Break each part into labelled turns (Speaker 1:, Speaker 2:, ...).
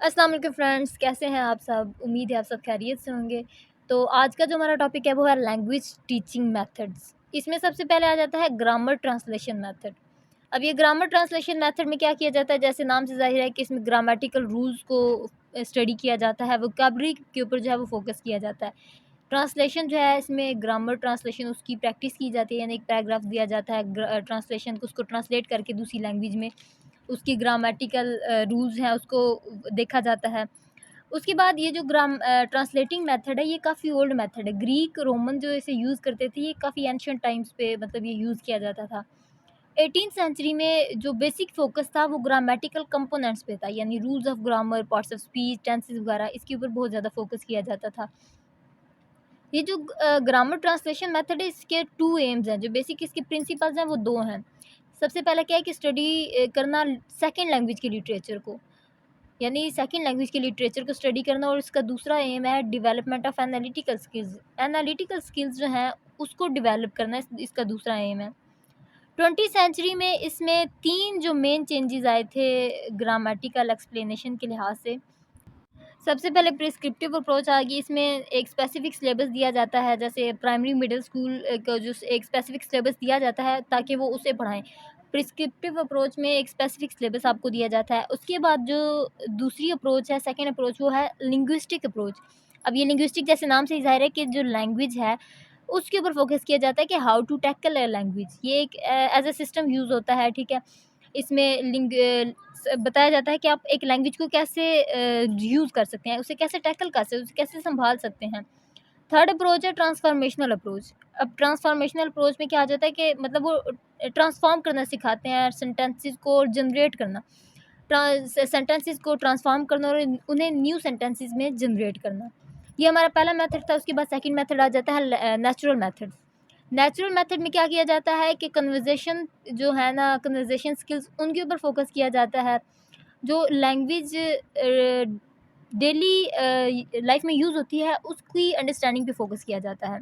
Speaker 1: अस्सलाम वालेकुम फ्रेंड्स, कैसे हैं आप सब? उम्मीद है आप सब खैरियत से होंगे। तो आज का जो हमारा टॉपिक है वो है लैंग्वेज टीचिंग मेथड्स। इसमें सबसे पहले आ जाता है ग्रामर ट्रांसलेशन मेथड। अब ये ग्रामर ट्रांसलेशन मेथड में क्या किया जाता है, जैसे नाम से ज़ाहिर है कि इसमें ग्रामेटिकल रूल्स को स्टडी किया जाता है, वोकैबुलरी के ऊपर जो है वो फोकस किया जाता है। ट्रांसलेशन जो है इसमें ग्रामर ट्रांसलेशन उसकी प्रैक्टिस की जाती है, यानी एक पैराग्राफ दिया जाता है ट्रांसलेशन को, उसको ट्रांसलेट करके दूसरी लैंग्वेज में उसकी ग्रामेटिकल रूल्स हैं उसको देखा जाता है। उसके बाद ये जो ट्रांसलेटिंग मेथड है ये काफ़ी ओल्ड मेथड है। ग्रीक, रोमन जो इसे यूज़ करते थे, ये काफ़ी एंशिएंट टाइम्स पे मतलब ये यूज़ किया जाता था। 18th सेंचुरी में जो बेसिक फ़ोकस था वो ग्रामेटिकल कंपोनेंट्स पे था, यानी rules of grammar, parts of speech, tenses वगैरह इसके ऊपर बहुत ज़्यादा फ़ोकस किया जाता था। ये जो ग्रामर ट्रांसलेशन मेथड है इसके 2 एम्स हैं, जो बेसिक इसके प्रिंसिपल्स हैं वो 2 हैं। सबसे पहले क्या है कि स्टडी करना सेकंड लैंग्वेज के लिटरेचर को, यानी सेकंड लैंग्वेज के लिटरेचर को स्टडी करना, और इसका दूसरा एम है development of analytical skills. Analytical skills जो हैं उसको डेवलप करना इसका दूसरा एम है। 20th सेंचुरी में इसमें 3 जो मेन चेंजेस आए थे ग्रामेटिकल एक्सप्लेनेशन के लिहाज से। सबसे पहले प्रिस्क्रिप्टिव अप्रोच आ गई। इसमें एक स्पेसिफिक सिलेबस दिया जाता है, जैसे प्राइमरी मिडिल स्कूल का जो एक स्पेसिफिक सिलेबस दिया जाता है ताकि वो उसे पढ़ाएं। प्रिस्क्रिप्टिव अप्रोच में एक स्पेसिफिक सिलेबस आपको दिया जाता है। उसके बाद जो दूसरी अप्रोच है, सेकेंड अप्रोच, वो है लिंग्विस्टिक अप्रोच। अब ये लिंग्विस्टिक जैसे नाम से ही ज़ाहिर है कि जो लैंग्वेज है उसके ऊपर फोकस किया जाता है कि how to tackle a language. ये एक एज अ सिस्टम यूज़ होता है, ठीक है। इसमें बताया जाता है कि आप एक लैंग्वेज को कैसे यूज़ कर सकते हैं, उसे कैसे टैकल कर सकते हैं, उसे कैसे संभाल सकते हैं। थर्ड अप्रोच है ट्रांसफॉर्मेशनल अप्रोच। अब ट्रांसफॉर्मेशनल अप्रोच में क्या आ जाता है कि मतलब वो ट्रांसफॉर्म करना सिखाते हैं, सेंटेंसेस को जनरेट करना, सेंटेंसेस को ट्रांसफॉर्म करना और उन्हें न्यू सेंटेंसेस में जनरेट करना। ये हमारा पहला मेथड था। उसके बाद सेकंड मेथड आ जाता है नेचुरल मेथड। नेचुरल मेथड में क्या किया जाता है कि कन्वर्सेशन जो है ना, कन्वर्सेशन स्किल्स उनके ऊपर फोकस किया जाता है। जो लैंग्वेज डेली लाइफ में यूज़ होती है उसकी अंडरस्टैंडिंग पे फोकस किया जाता है,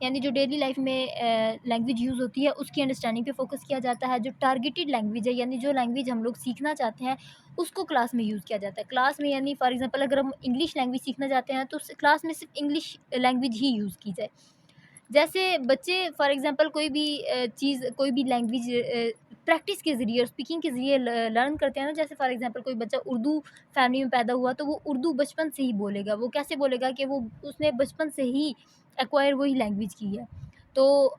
Speaker 1: यानी जो डेली लाइफ में लैंग्वेज यूज़ होती है उसकी अंडरस्टैंडिंग पे फोकस किया जाता है। जो टारगेटेड लैंग्वेज है, यानी जो लैंग्वेज हम लोग सीखना चाहते हैं उसको क्लास में यूज़ किया जाता है। क्लास में यानी फॉर एग्जांपल अगर हम इंग्लिश लैंग्वेज सीखना चाहते हैं तो क्लास में सिर्फ इंग्लिश लैंग्वेज ही यूज़ की जाए। जैसे बच्चे फॉर एग्जांपल कोई भी चीज़, कोई भी लैंग्वेज प्रैक्टिस के ज़रिए और स्पीकिंग के ज़रिए लर्न करते हैं ना। जैसे फॉर एग्जांपल कोई बच्चा उर्दू फैमिली में पैदा हुआ तो वो उर्दू बचपन से ही बोलेगा। वो कैसे बोलेगा कि वो उसने बचपन से ही एक्वायर वही लैंग्वेज की है। तो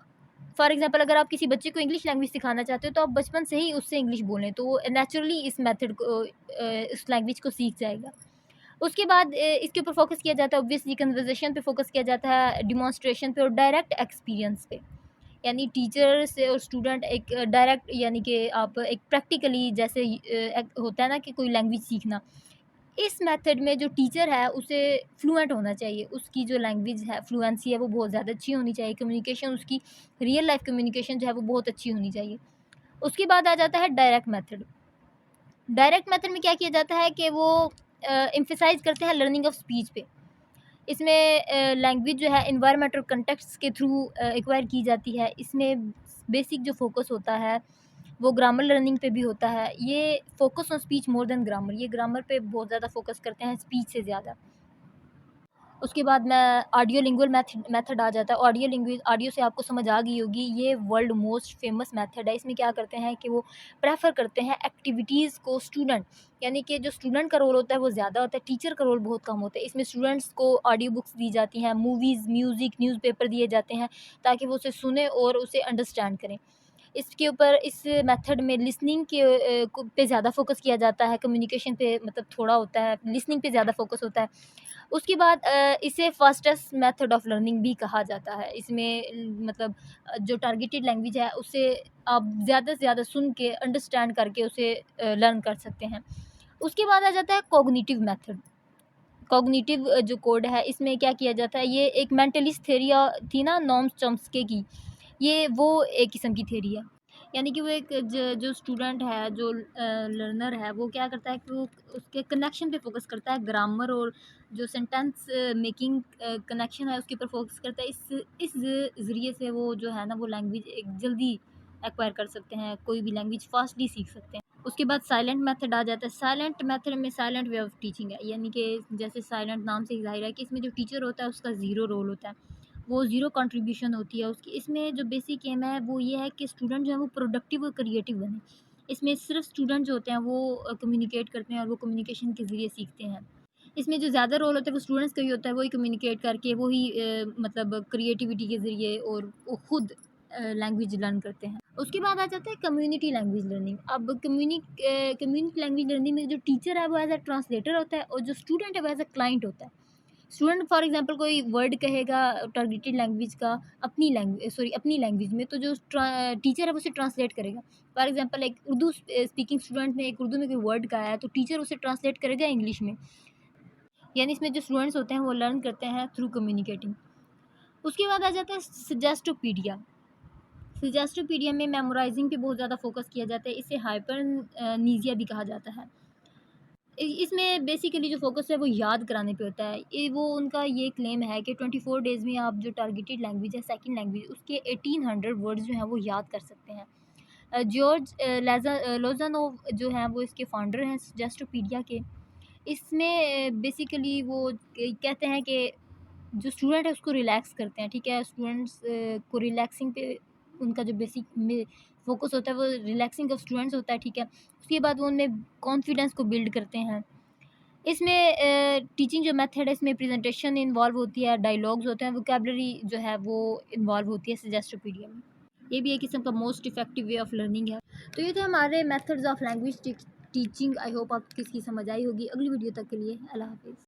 Speaker 1: फॉर एग्जांपल अगर आप किसी बच्चे को इंग्लिश लैंग्वेज सिखाना चाहते हो तो आप बचपन से ही उससे इंग्लिश बोलें तो वो नेचुरली इस मेथड को इस लैंग्वेज को सीख जाएगा। उसके बाद इसके ऊपर फ़ोकस किया जाता है, ऑब्वियसली कन्वर्सेशन पे फ़ोकस किया जाता है, डेमोंस्ट्रेशन पे और डायरेक्ट एक्सपीरियंस पे। यानी टीचर से और स्टूडेंट एक डायरेक्ट, यानी कि आप एक प्रैक्टिकली जैसे होता है ना कि कोई लैंग्वेज सीखना, इस मेथड में जो टीचर है उसे फ्लुएंट होना चाहिए। उसकी जो लैंग्वेज है, फ्लुएंसी है, वो बहुत ज़्यादा अच्छी होनी चाहिए। कम्युनिकेशन उसकी, रियल लाइफ़ कम्युनिकेशन जो है वो बहुत अच्छी होनी चाहिए। उसके बाद आ जाता है डायरेक्ट मेथड। डायरेक्ट मेथड में क्या किया जाता है कि वो एम्फसाइज़ करते हैं लर्निंग ऑफ स्पीच पे। इसमें लैंग्वेज जो है एनवायरनमेंट और कॉन्टेक्स्ट के थ्रू एक्वायर की जाती है। इसमें बेसिक जो फ़ोकस होता है वो ग्रामर लर्निंग पे भी होता है। ये focus on speech more than grammar, ये ग्रामर पे बहुत ज़्यादा फ़ोकस करते हैं स्पीच से ज़्यादा। उसके बाद मैं ऑडियो लिंगुअल मेथड आ जाता है। ऑडियो लैंग्वेज, ऑडियो से आपको समझ आ गई होगी, ये वर्ल्ड मोस्ट फेमस मेथड है। इसमें क्या करते हैं कि वो प्रेफर करते हैं एक्टिविटीज़ को स्टूडेंट, यानी कि जो स्टूडेंट का रोल होता है वो ज़्यादा होता है, टीचर का रोल बहुत कम होता है। इसमें स्टूडेंट्स को ऑडियो बुक्स दी जाती हैं, मूवीज़, म्यूज़िक, न्यूज़पेपर दिए जाते हैं ताकि वो उसे सुने और उसे अंडरस्टैंड करें। इसके ऊपर इस मेथड में लिसनिंग के पे ज़्यादा फ़ोकस किया जाता है, कम्युनिकेशन पे मतलब थोड़ा होता है, लिसनिंग पे ज़्यादा फ़ोकस होता है। उसके बाद इसे फास्टेस्ट मेथड ऑफ लर्निंग भी कहा जाता है। इसमें मतलब जो टारगेटेड लैंग्वेज है उसे आप ज़्यादा से ज़्यादा सुन के अंडरस्टैंड करके उसे लर्न कर सकते हैं। उसके बाद आ जाता है कॉग्निटिव मेथड। कॉग्निटिव जो कोड है इसमें क्या किया जाता है, ये एक मेंटलिस्ट थ्योरी थी ना नॉर्म चॉम्स्की की, ये वो एक किस्म की थ्योरी है। यानी कि वो एक जो स्टूडेंट है, जो लर्नर है, वो क्या करता है कि वो उसके कनेक्शन पे फ़ोकस करता है, ग्रामर और जो सेंटेंस मेकिंग कनेक्शन है उसके ऊपर फ़ोकस करता है। इस ज़रिए से वो जो है ना वो लैंग्वेज एक जल्दी एक्वायर कर सकते हैं, कोई भी लैंग्वेज फास्टली सीख सकते हैं। उसके बाद साइलेंट मेथड आ जाता है। साइलेंट मेथड में साइलेंट वे ऑफ टीचिंग है, यानी कि जैसे साइलेंट नाम से ही ज़ाहिर है कि इसमें जो टीचर होता है उसका ज़ीरो रोल होता है, वो ज़ीरो कंट्रीब्यूशन होती है उसकी। इसमें जो बेसिक एम है वो ये है कि स्टूडेंट जो है वो प्रोडक्टिव और क्रिएटिव बने। इसमें सिर्फ स्टूडेंट जो होते हैं वो कम्युनिकेट करते हैं और वो कम्युनिकेशन के ज़रिए सीखते हैं। इसमें जो ज़्यादा रोल होता है वो स्टूडेंट्स का ही होता है, वही कम्युनिकेट करके वही मतलब क्रिएटिविटी के ज़रिए और वो खुद लैंग्वेज लर्न करते हैं। उसके बाद आ जाता है कम्युनिटी लैंग्वेज लर्निंग। अब कम्युनिटी लैंग्वेज लर्निंग में जो टीचर है वो एज़ अ ट्रांसलेटर होता है और जो स्टूडेंट है वो एज़ अ क्लाइंट होता है। स्टूडेंट फॉर एग्जांपल कोई वर्ड कहेगा टारगेटेड लैंग्वेज का अपनी लैंग्वेज में, तो जो टीचर है वो उसे ट्रांसलेट करेगा। फॉर एग्जांपल एक उर्दू स्पीकिंग स्टूडेंट ने एक उर्दू में कोई वर्ड कहा है तो टीचर उसे ट्रांसलेट करेगा इंग्लिश में। यानी इसमें जो स्टूडेंट्स होते हैं वो लर्न करते हैं थ्रू कम्युनिकेटिंग। उसके बाद आ जाता है सजेस्टोपीडिया। सजेस्टोपीडिया में मेमोराइजिंग पे बहुत ज़्यादा फोकस किया जाता है, इसे हाइपरनीजिया भी कहा जाता है। इसमें बेसिकली जो फोकस है वो याद कराने पे होता है। वो उनका ये क्लेम है कि 24 डेज़ में आप जो टारगेटेड लैंग्वेज है सेकंड लैंग्वेज उसके 1800 वर्ड्स जो हैं वो याद कर सकते हैं। जॉर्ज लोज़ानोव जो हैं वो इसके फाउंडर हैं सजेस्टोपीडिया के। इसमें बेसिकली वो कहते हैं कि जो स्टूडेंट है उसको रिलैक्स करते हैं, ठीक है? स्टूडेंट्स को रिलैक्सिंग पे उनका जो बेसिक में फ़ोकस होता है वो रिलैक्सिंग ऑफ स्टूडेंट्स होता है, ठीक है? उसके बाद वो उनमें कॉन्फिडेंस को बिल्ड करते हैं। इसमें टीचिंग जो मेथड है इसमें प्रेजेंटेशन इन्वॉल्व होती है, डायलॉग्स होते हैं, वोकैबुलरी जो है वो इन्वॉल्व होती है सजेस्टोपीडिया में। ये भी एक किस्म का most effective way of learning है। तो ये थे हमारे methods of language teaching. I hope आपको इसकी समझ आई होगी। अगली वीडियो तक के लिए अल्लाह हाफ़िज़।